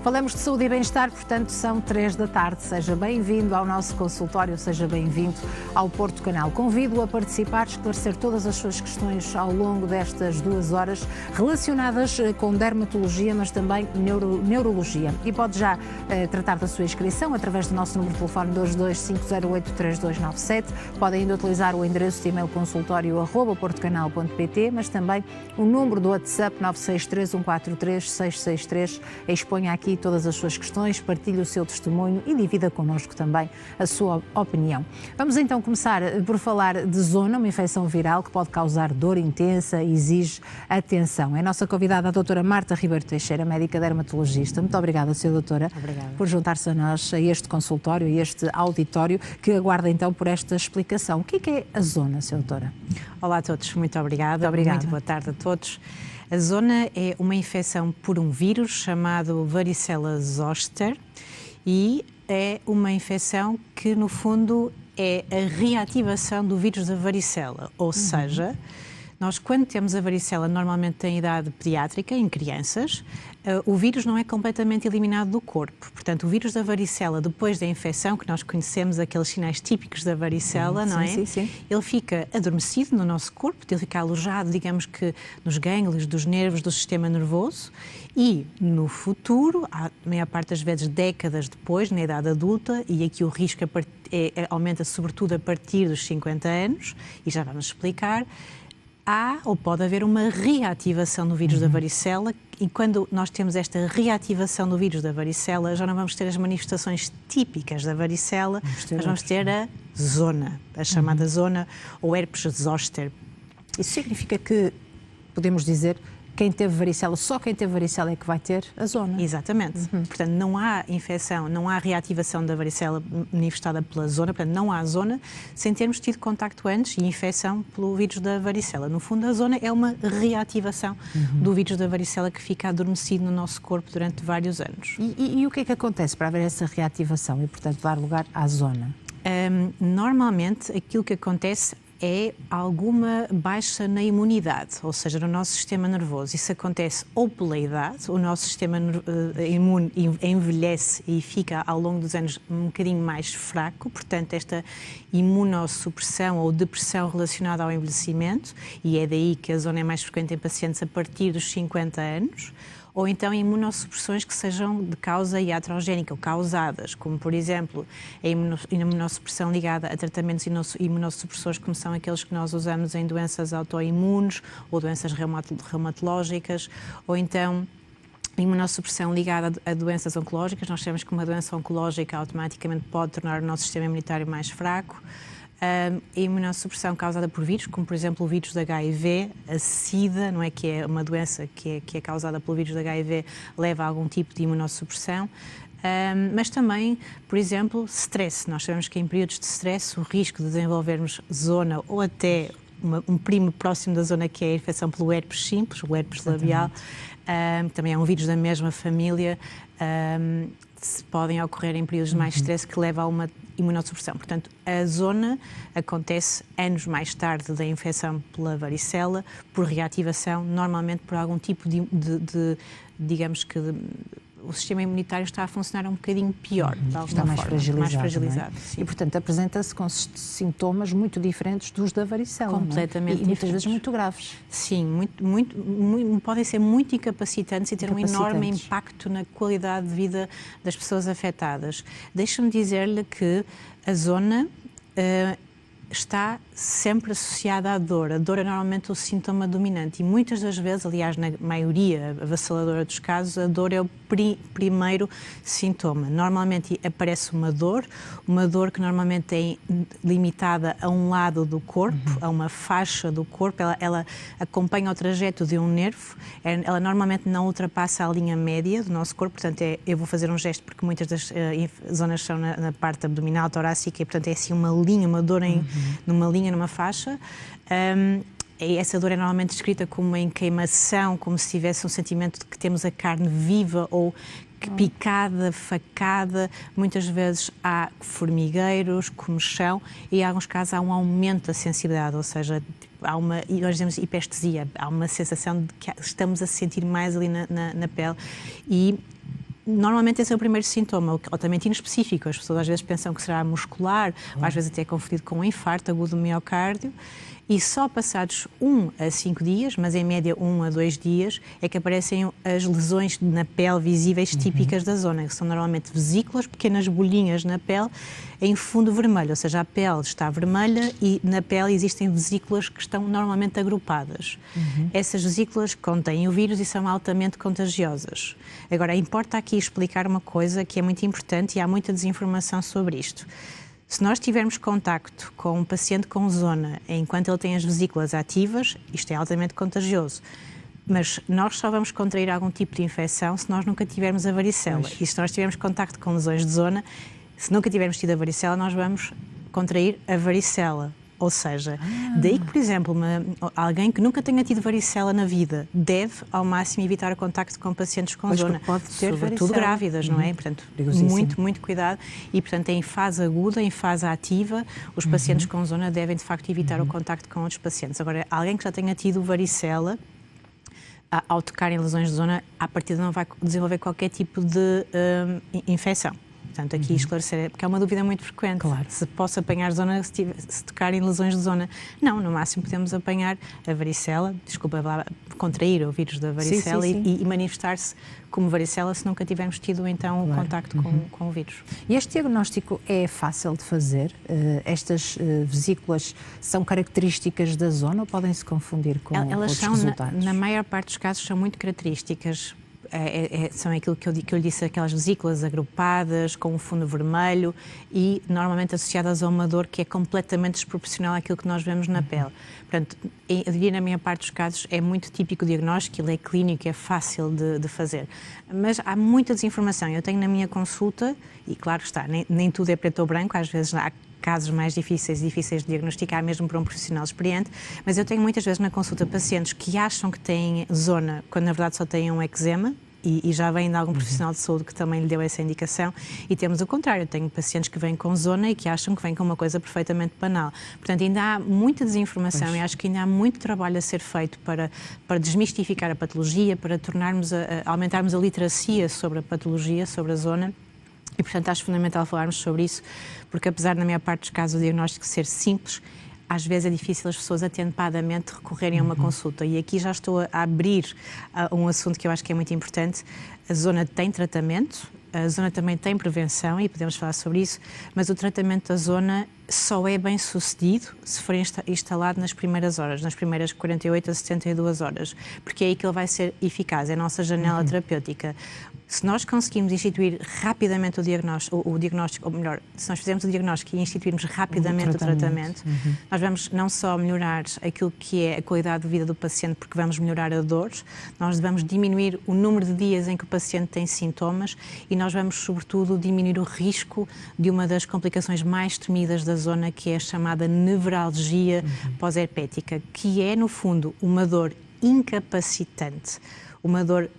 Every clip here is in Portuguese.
Falamos de saúde e bem-estar, portanto são 3 da tarde. Seja bem-vindo ao nosso consultório, seja bem-vindo ao Porto Canal. Convido-o a participar, esclarecer todas as suas questões ao longo destas 2 horas relacionadas com dermatologia, mas também neurologia. E pode já tratar da sua inscrição através do nosso número de telefone 225083297. Pode ainda utilizar o endereço de e-mail consultório@portocanal.pt, mas também o número do WhatsApp 963143663. Exponha aqui todas as suas questões, partilhe o seu testemunho e divida connosco também a sua opinião. Vamos então começar por falar de zona, uma infecção viral que pode causar dor intensa e exige atenção. É a nossa convidada a doutora Marta Ribeiro Teixeira, médica dermatologista. Muito obrigada, Sra. Doutora, por juntar-se a nós, a este consultório, a este auditório, que aguarda então por esta explicação. O que é a zona, Sra. Doutora? Olá a todos, muito obrigada. Muito boa tarde a todos. A zona é uma infecção por um vírus chamado varicela zoster e é uma infecção que, no fundo, é a reativação do vírus da varicela. Ou seja, nós, quando temos a varicela, normalmente em idade pediátrica, em crianças, o vírus não é completamente eliminado do corpo. Portanto, o vírus da varicela, depois da infecção, que nós conhecemos aqueles sinais típicos da varicela, não é? Sim. Ele fica adormecido no nosso corpo, ele fica alojado, digamos que, nos gânglios dos nervos do sistema nervoso e, no futuro, a maior parte das vezes décadas depois, na idade adulta, e aqui o risco aumenta sobretudo a partir dos 50 anos, e já vamos explicar, há ou pode haver uma reativação do vírus da varicela, e quando nós temos esta reativação do vírus da varicela, já não vamos ter as manifestações típicas da varicela, mas vamos ter a zona, a chamada zona, ou herpes zoster. Isso significa que podemos dizer quem teve varicela, só quem teve varicela é que vai ter a zona. Exatamente. Portanto, não há infecção, não há reativação da varicela manifestada pela zona, portanto, não há zona sem termos tido contacto antes e infecção pelo vírus da varicela. No fundo, a zona é uma reativação do vírus da varicela que fica adormecido no nosso corpo durante vários anos. E o que é que acontece para haver essa reativação e, portanto, dar lugar à zona? Normalmente, aquilo que acontece é alguma baixa na imunidade, ou seja, no nosso sistema nervoso. Isso acontece ou pela idade, o nosso sistema imune envelhece e fica ao longo dos anos um bocadinho mais fraco, portanto esta imunossupressão ou depressão relacionada ao envelhecimento, e é daí que a zona é mais frequente em pacientes a partir dos 50 anos, ou então imunossupressões que sejam de causa iatrogénica ou causadas, como, por exemplo, a imunossupressão ligada a tratamentos imunossupressores, como são aqueles que nós usamos em doenças autoimunes ou doenças reumatológicas, ou então a imunossupressão ligada a doenças oncológicas. Nós sabemos que uma doença oncológica automaticamente pode tornar o nosso sistema imunitário mais fraco. A imunossupressão causada por vírus, como por exemplo o vírus da HIV, a SIDA, não é, que é uma doença que é causada pelo vírus da HIV, leva a algum tipo de imunossupressão. Mas também, por exemplo, stress. Nós sabemos que em períodos de stress o risco de desenvolvermos zona ou até um primo próximo da zona, que é a infecção pelo herpes simples, o herpes labial, também é um vírus da mesma família, podem ocorrer em períodos de mais stress que leva a uma imunossupressão. Portanto, a zona acontece anos mais tarde da infecção pela varicela, por reativação, normalmente por algum tipo de digamos que o sistema imunitário está a funcionar um bocadinho pior, de alguma está mais forma, mais É? fragilizado. Sim. E, portanto, apresenta-se com sintomas muito diferentes dos da varicela. Completamente e muitas vezes muito graves. Sim, podem ser muito incapacitantes e ter um enorme impacto na qualidade de vida das pessoas afetadas. Deixa-me dizer-lhe que a zona está sempre associada à dor. A dor é normalmente o sintoma dominante e muitas das vezes, aliás, na maioria avassaladora dos casos, a dor é o primeiro sintoma. Normalmente aparece uma dor que normalmente é limitada a um lado do corpo, a uma faixa do corpo, ela acompanha o trajeto de um nervo, ela normalmente não ultrapassa a linha média do nosso corpo, portanto eu vou fazer um gesto porque muitas das zonas são na parte abdominal, torácica, e portanto é assim uma linha, uma dor numa linha, numa faixa. Essa dor é normalmente descrita como uma queimação, como se tivesse um sentimento de que temos a carne viva ou picada, facada. Muitas vezes há formigueiros, comichão e em alguns casos há um aumento da sensibilidade, ou seja, há uma, nós dizemos hiperestesia, há uma sensação de que estamos a sentir mais ali na pele e normalmente esse é o primeiro sintoma, ou também inespecífico. As pessoas às vezes pensam que será muscular, ou às vezes até é confundido com um infarto agudo do miocárdio. E só passados 1 a 5 dias, mas em média 1 a 2 dias, é que aparecem as lesões na pele visíveis típicas da zona, que são normalmente vesículas, pequenas bolhinhas na pele, em fundo vermelho, ou seja, a pele está vermelha e na pele existem vesículas que estão normalmente agrupadas. Essas vesículas contêm o vírus e são altamente contagiosas. Agora, importa aqui explicar uma coisa que é muito importante e há muita desinformação sobre isto. Se nós tivermos contacto com um paciente com zona enquanto ele tem as vesículas ativas, isto é altamente contagioso. Mas nós só vamos contrair algum tipo de infecção se nós nunca tivermos a varicela. E se nós tivermos contacto com lesões de zona, se nunca tivermos tido a varicela, nós vamos contrair a varicela. Ou seja, daí que, por exemplo, alguém que nunca tenha tido varicela na vida deve, ao máximo, evitar o contacto com pacientes com zona, pode ter sobretudo varicela. grávidas, não é? Portanto, muito cuidado. E, portanto, em fase aguda, em fase ativa, os pacientes com zona devem, de facto, evitar o contacto com outros pacientes. Agora, alguém que já tenha tido varicela, ao tocar em lesões de zona, à partida não vai desenvolver qualquer tipo de infecção. Portanto, aqui esclarecer, porque é uma dúvida muito frequente. Claro. Se posso apanhar zona se tocar em lesões de zona. Não, no máximo podemos apanhar a varicela, contrair o vírus da varicela e manifestar-se como varicela se nunca tivermos tido então o contacto com o vírus. E este diagnóstico é fácil de fazer? Estas vesículas são características da zona ou podem se confundir com Elas outros são, resultados? na maior parte dos casos, são muito características. São aquilo que eu lhe disse, aquelas vesículas agrupadas, com um fundo vermelho e normalmente associadas a uma dor que é completamente desproporcional àquilo que nós vemos na pele. Portanto, eu diria, na maior parte dos casos, é muito típico o diagnóstico, ele é clínico, é fácil de fazer. Mas há muita desinformação. Eu tenho na minha consulta, e claro está, nem tudo é preto ou branco, às vezes há casos mais difíceis de diagnosticar, mesmo para um profissional experiente, mas eu tenho muitas vezes na consulta pacientes que acham que têm zona, quando na verdade só têm um eczema, e já vem de algum profissional de saúde que também lhe deu essa indicação, e temos o contrário, eu tenho pacientes que vêm com zona e que acham que vêm com uma coisa perfeitamente banal. Portanto, ainda há muita desinformação e acho que ainda há muito trabalho a ser feito para desmistificar a patologia, para aumentarmos a literacia sobre a patologia, sobre a zona. E, portanto, acho fundamental falarmos sobre isso, porque apesar, na maior parte dos casos, o diagnóstico ser simples, às vezes é difícil as pessoas atempadamente recorrerem a uma consulta. E aqui já estou a abrir um assunto que eu acho que é muito importante. A zona tem tratamento, a zona também tem prevenção, e podemos falar sobre isso, mas o tratamento da zona só é bem sucedido se for instalado nas primeiras horas, nas primeiras 48 a 72 horas, porque é aí que ele vai ser eficaz, é a nossa janela terapêutica. Se nós conseguirmos instituir rapidamente o diagnóstico, ou melhor, se nós fizermos o diagnóstico e instituirmos rapidamente o tratamento, nós vamos não só melhorar aquilo que é a qualidade de vida do paciente, porque vamos melhorar a dor, nós vamos diminuir o número de dias em que o paciente tem sintomas e nós vamos, sobretudo, diminuir o risco de uma das complicações mais temidas da zona, que é a chamada nevralgia pós-herpética, que é, no fundo, uma dor incapacitante, uma dor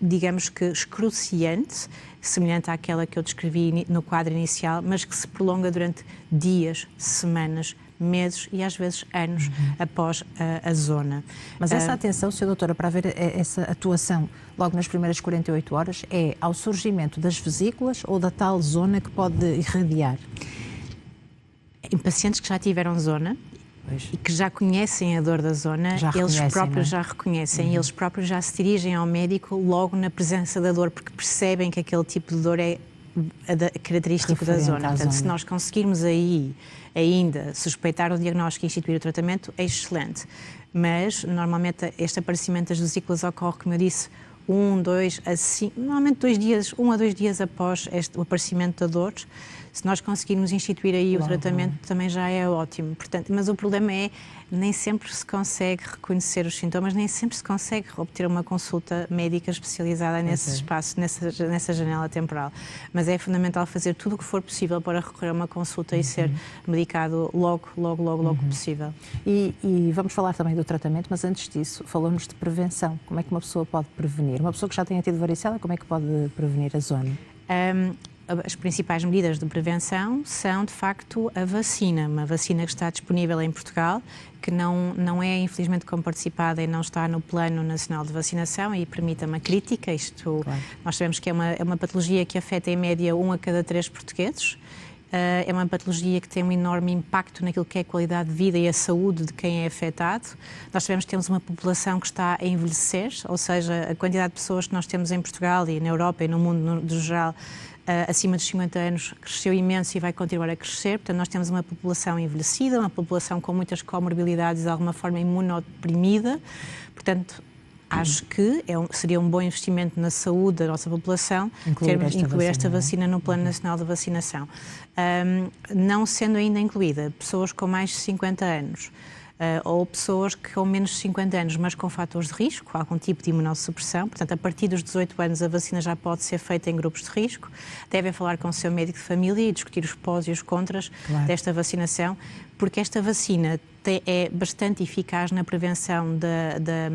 digamos que excruciante, semelhante àquela que eu descrevi no quadro inicial, mas que se prolonga durante dias, semanas, meses e às vezes anos após a zona. Mas essa atenção, Sra. Doutora, para haver essa atuação logo nas primeiras 48 horas, é ao surgimento das vesículas ou da tal zona que pode irradiar? Em pacientes que já tiveram zona, e que já conhecem a dor da zona, eles próprios já reconhecem, eles próprios já se dirigem ao médico logo na presença da dor, porque percebem que aquele tipo de dor é característico da zona. Portanto, se nós conseguirmos aí ainda suspeitar o diagnóstico e instituir o tratamento, é excelente. Mas, normalmente, este aparecimento das vesículas ocorre, como eu disse, 1, 2 a 5, normalmente 2 dias, 1 a 2 dias após o aparecimento da dor. Se nós conseguirmos instituir aí o tratamento, também já é ótimo. Portanto, mas o problema é, nem sempre se consegue reconhecer os sintomas, nem sempre se consegue obter uma consulta médica especializada nesse espaço, nessa janela temporal. Mas é fundamental fazer tudo o que for possível para recorrer a uma consulta e ser medicado logo possível. E vamos falar também do tratamento, mas antes disso, falamos de prevenção. Como é que uma pessoa pode prevenir? Uma pessoa que já tenha tido varicela, como é que pode prevenir a zona? as principais medidas de prevenção são, de facto, a vacina. Uma vacina que está disponível em Portugal, que não é, infelizmente, comparticipada e não está no Plano Nacional de Vacinação, e permita uma crítica. Claro. Nós sabemos que é uma patologia que afeta, em média, 1 a cada 3 portugueses. É uma patologia que tem um enorme impacto naquilo que é a qualidade de vida e a saúde de quem é afetado. Nós sabemos que temos uma população que está a envelhecer, ou seja, a quantidade de pessoas que nós temos em Portugal e na Europa e no mundo no geral, acima dos 50 anos, cresceu imenso e vai continuar a crescer. Portanto, nós temos uma população envelhecida, uma população com muitas comorbilidades, de alguma forma imunodeprimida. Portanto, acho que seria um bom investimento na saúde da nossa população incluir esta vacina no Plano Nacional de Vacinação. Não sendo ainda incluída pessoas com mais de 50 anos, ou pessoas que com menos de 50 anos, mas com fatores de risco, algum tipo de imunossupressão. Portanto, a partir dos 18 anos a vacina já pode ser feita em grupos de risco. Devem falar com o seu médico de família e discutir os pós e os contras desta vacinação, porque esta vacina é bastante eficaz na prevenção da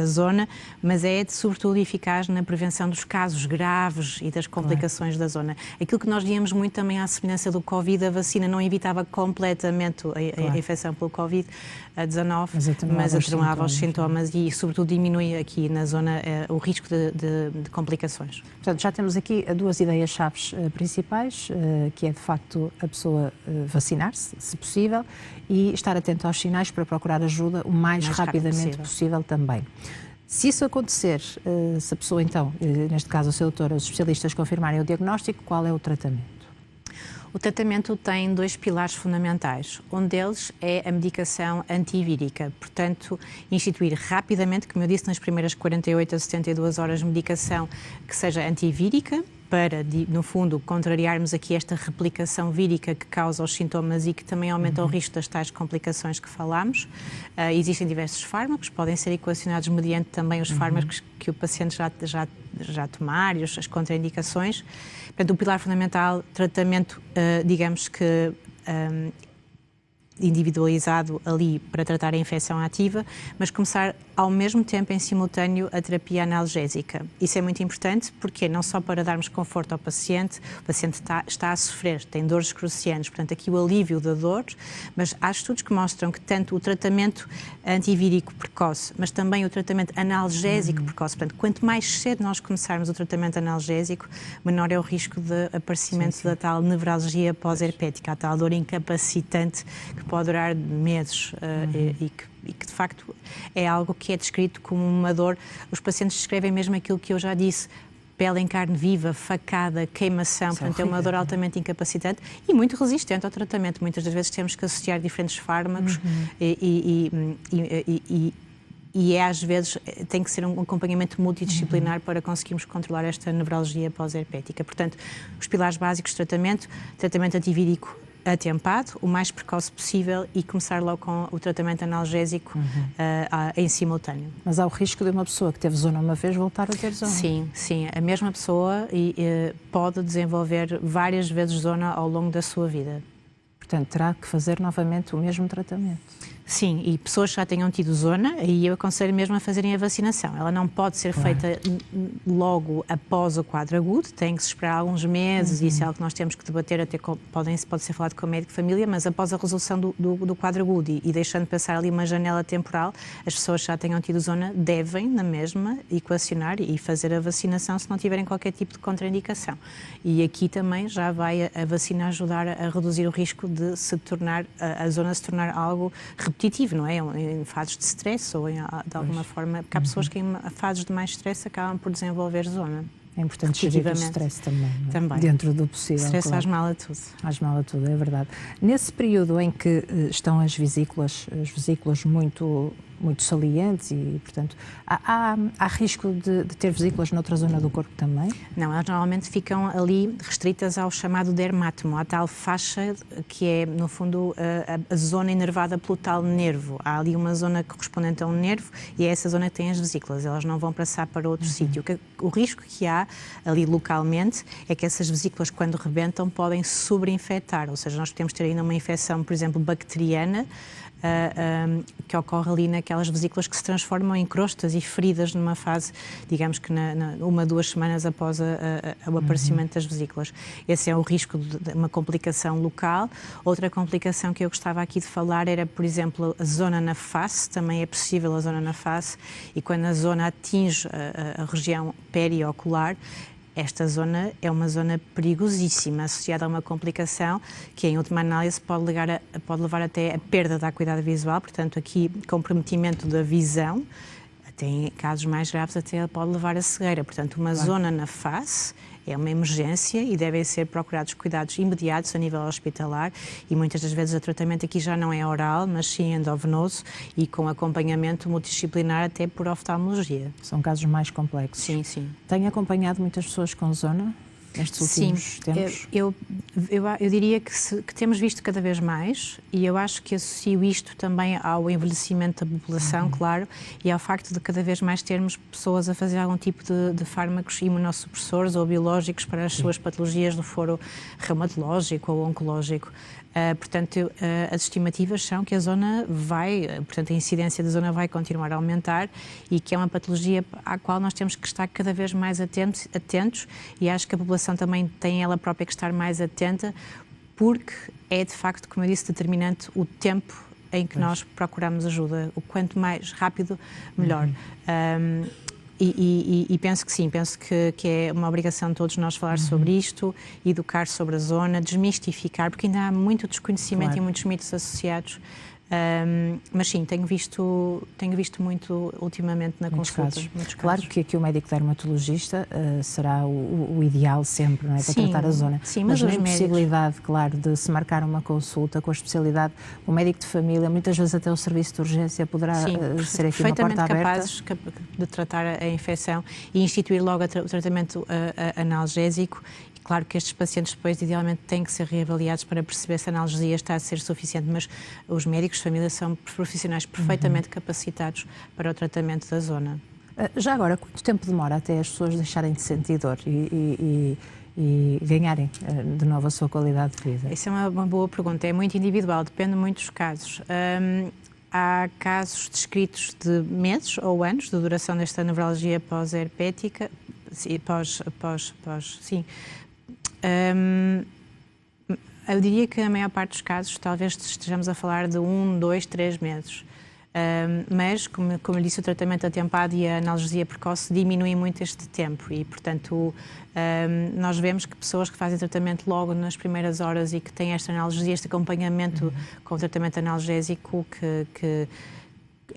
zona, mas é sobretudo eficaz na prevenção dos casos graves e das complicações da zona. Aquilo que nós víamos muito também à semelhança do Covid, a vacina não evitava completamente a infecção pelo Covid-19, mas atenuava os sintomas e, sobretudo, diminui aqui na zona o risco de complicações. Portanto, já temos aqui 2 ideias-chave principais, que é, de facto, a pessoa vacinar-se, se possível, e estar atento aos sinais para procurar ajuda o mais rapidamente possível também. Se isso acontecer, se a pessoa então, neste caso o seu doutor, os especialistas confirmarem o diagnóstico, qual é o tratamento? O tratamento tem 2 pilares fundamentais. Um deles é a medicação antivírica. Portanto, instituir rapidamente, como eu disse, nas primeiras 48 a 72 horas, medicação que seja antivírica, para, no fundo, contrariarmos aqui esta replicação vírica que causa os sintomas e que também aumenta o risco das tais complicações que falámos. Existem diversos fármacos, podem ser equacionados mediante também os fármacos que o paciente já tomar e as contraindicações. Portanto, o pilar fundamental, tratamento, digamos que individualizado ali para tratar a infecção ativa, mas começar ao mesmo tempo, em simultâneo, a terapia analgésica. Isso é muito importante porque não só para darmos conforto ao paciente, o paciente está a sofrer, tem dores excruciantes, portanto aqui o alívio da dor, mas há estudos que mostram que tanto o tratamento antivírico precoce, mas também o tratamento analgésico precoce, portanto quanto mais cedo nós começarmos o tratamento analgésico, menor é o risco de aparecimento da tal nevralgia pós-herpética, a tal dor incapacitante que pode durar meses e que de facto é algo que é descrito como uma dor. Os pacientes descrevem mesmo aquilo que eu já disse: pele em carne viva, facada, queimação, portanto é uma dor altamente incapacitante e muito resistente ao tratamento. Muitas das vezes temos que associar diferentes fármacos e às vezes tem que ser um acompanhamento multidisciplinar para conseguirmos controlar esta nevralgia pós-herpética. Portanto, os pilares básicos de tratamento antivírico atempado, o mais precoce possível e começar logo com o tratamento analgésico em simultâneo. Mas há o risco de uma pessoa que teve zona uma vez voltar a ter zona? Sim. A mesma pessoa pode desenvolver várias vezes zona ao longo da sua vida. Portanto, terá que fazer novamente o mesmo tratamento? Sim, e pessoas que já tenham tido zona, aí eu aconselho mesmo a fazerem a vacinação. Ela não pode ser feita logo após o quadro agudo, tem que se esperar alguns meses, e isso é algo que nós temos que debater, até pode ser falado com o médico de família, mas após a resolução do quadro agudo e deixando passar ali uma janela temporal, as pessoas que já tenham tido zona devem, na mesma, equacionar e fazer a vacinação se não tiverem qualquer tipo de contraindicação. E aqui também já vai a vacina ajudar a reduzir o risco de a zona se tornar algo repetitivo, não é? Em fases de stress ou de alguma forma, porque há pessoas que em fases de mais stress acabam por desenvolver zona. É importante gerir o stress também, dentro do possível. O stress faz mal a tudo. Faz mal a tudo, é verdade. Nesse período em que estão as vesículas muito salientes e, portanto, há risco de ter vesículas noutra zona do corpo também? Não, elas normalmente ficam ali restritas ao chamado dermátomo, à tal faixa que é, no fundo, a zona inervada pelo tal nervo. Há ali uma zona correspondente a um nervo e é essa zona que tem as vesículas. Elas não vão passar para outro sítio. O risco que há ali localmente é que essas vesículas, quando rebentam, podem sobreinfectar, ou seja, nós podemos ter ainda uma infecção, por exemplo, bacteriana, que ocorre ali naquelas vesículas que se transformam em crostas e feridas numa fase, digamos que 1 a 2 semanas após o aparecimento das vesículas. Esse é o risco de uma complicação local. Outra complicação que eu gostava aqui de falar era, por exemplo, a zona na face. Também é possível a zona na face, e quando a zona atinge a região periocular, esta zona é uma zona perigosíssima, associada a uma complicação que, em última análise, pode levar até a perda da acuidade visual, portanto, aqui, comprometimento da visão, até em casos mais graves, até pode levar a cegueira. Portanto, uma zona na face é uma emergência e devem ser procurados cuidados imediatos a nível hospitalar, e muitas das vezes o tratamento aqui já não é oral, mas sim endovenoso e com acompanhamento multidisciplinar até por oftalmologia. São casos mais complexos. Sim, sim. Tem acompanhado muitas pessoas com zona nestes últimos tempos? Eu diria que temos visto cada vez mais, e eu acho que associo isto também ao envelhecimento da população, claro, e ao facto de cada vez mais termos pessoas a fazer algum tipo de fármacos imunossupressores ou biológicos para as suas patologias do foro reumatológico ou oncológico. Portanto, as estimativas são que a incidência da zona vai continuar a aumentar, e que é uma patologia à qual nós temos que estar cada vez mais atentos, e acho que a população também tem ela própria que estar mais atenta, porque é, de facto, como eu disse, determinante o tempo em que nós procuramos ajuda. O quanto mais rápido, melhor. E penso que sim, penso que é uma obrigação de todos nós falar sobre isto, educar sobre a zona, desmistificar, porque ainda há muito desconhecimento e muitos mitos associados. Mas sim, tenho visto muito ultimamente na consulta. Muitos casos. Claro que aqui o médico dermatologista será o ideal sempre, não é? Para tratar a zona. Sim, mas nem possibilidade, claro, de se marcar uma consulta com a especialidade, o médico de família, muitas vezes até o serviço de urgência poderá ser aqui uma porta aberta. Capazes de tratar a infecção e instituir logo o tratamento analgésico. Claro que estes pacientes depois, idealmente, têm que ser reavaliados para perceber se a analgesia está a ser suficiente, mas os médicos de família são profissionais perfeitamente capacitados para o tratamento da zona. Já agora, quanto tempo demora até as pessoas deixarem de sentir dor e ganharem de novo a sua qualidade de vida? Essa é uma boa pergunta, é muito individual, depende muito dos casos. Há casos descritos de meses ou anos de duração desta nevralgia pós-herpética, eu diria que na maior parte dos casos talvez estejamos a falar de 1, 2, 3 meses. Mas, como eu disse, o tratamento atempado e a analgesia precoce diminuem muito este tempo e, portanto, nós vemos que pessoas que fazem tratamento logo nas primeiras horas e que têm esta analgesia, este acompanhamento com o tratamento analgésico,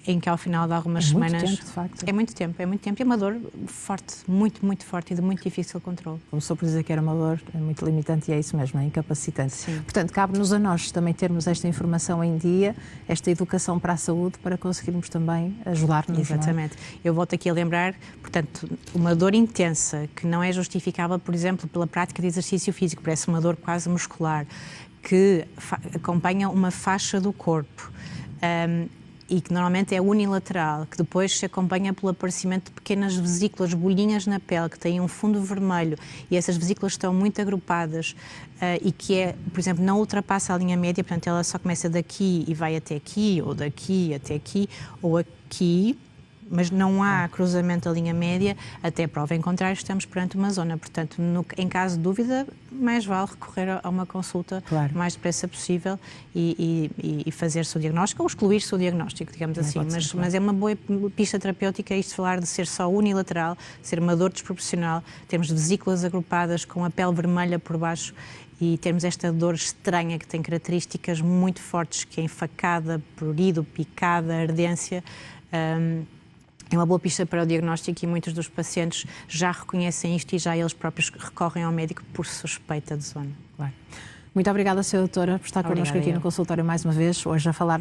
em que ao final de algumas semanas... É muito tempo, de facto. É muito tempo e é uma dor forte, muito, muito forte e de muito difícil controle. Começou por dizer que era uma dor muito limitante e é isso mesmo, é incapacitante. Sim. Portanto, cabe-nos a nós também termos esta informação em dia, esta educação para a saúde, para conseguirmos também ajudar-nos. Exatamente. Eu volto aqui a lembrar, portanto, uma dor intensa que não é justificável, por exemplo, pela prática de exercício físico, parece uma dor quase muscular, que acompanha uma faixa do corpo. E que normalmente é unilateral, que depois se acompanha pelo aparecimento de pequenas vesículas, bolhinhas na pele, que têm um fundo vermelho, e essas vesículas estão muito agrupadas, e que por exemplo, não ultrapassa a linha média, portanto ela só começa daqui e vai até aqui, ou daqui até aqui, ou aqui, mas não há cruzamento da linha média, até prova em contrário, estamos perante uma zona. Portanto, em caso de dúvida, mais vale recorrer a uma consulta o mais depressa possível e fazer-se o diagnóstico, ou excluir-se o diagnóstico, digamos assim. Mas é uma boa pista terapêutica isto de falar de ser só unilateral, ser uma dor desproporcional, termos vesículas agrupadas com a pele vermelha por baixo e termos esta dor estranha que tem características muito fortes, que é enfacada, prurido, picada, ardência. É uma boa pista para o diagnóstico e muitos dos pacientes já reconhecem isto e já eles próprios recorrem ao médico por suspeita de zona. Claro. Muito obrigada, Sra. Doutora, por estar connosco aqui no consultório mais uma vez, hoje a falar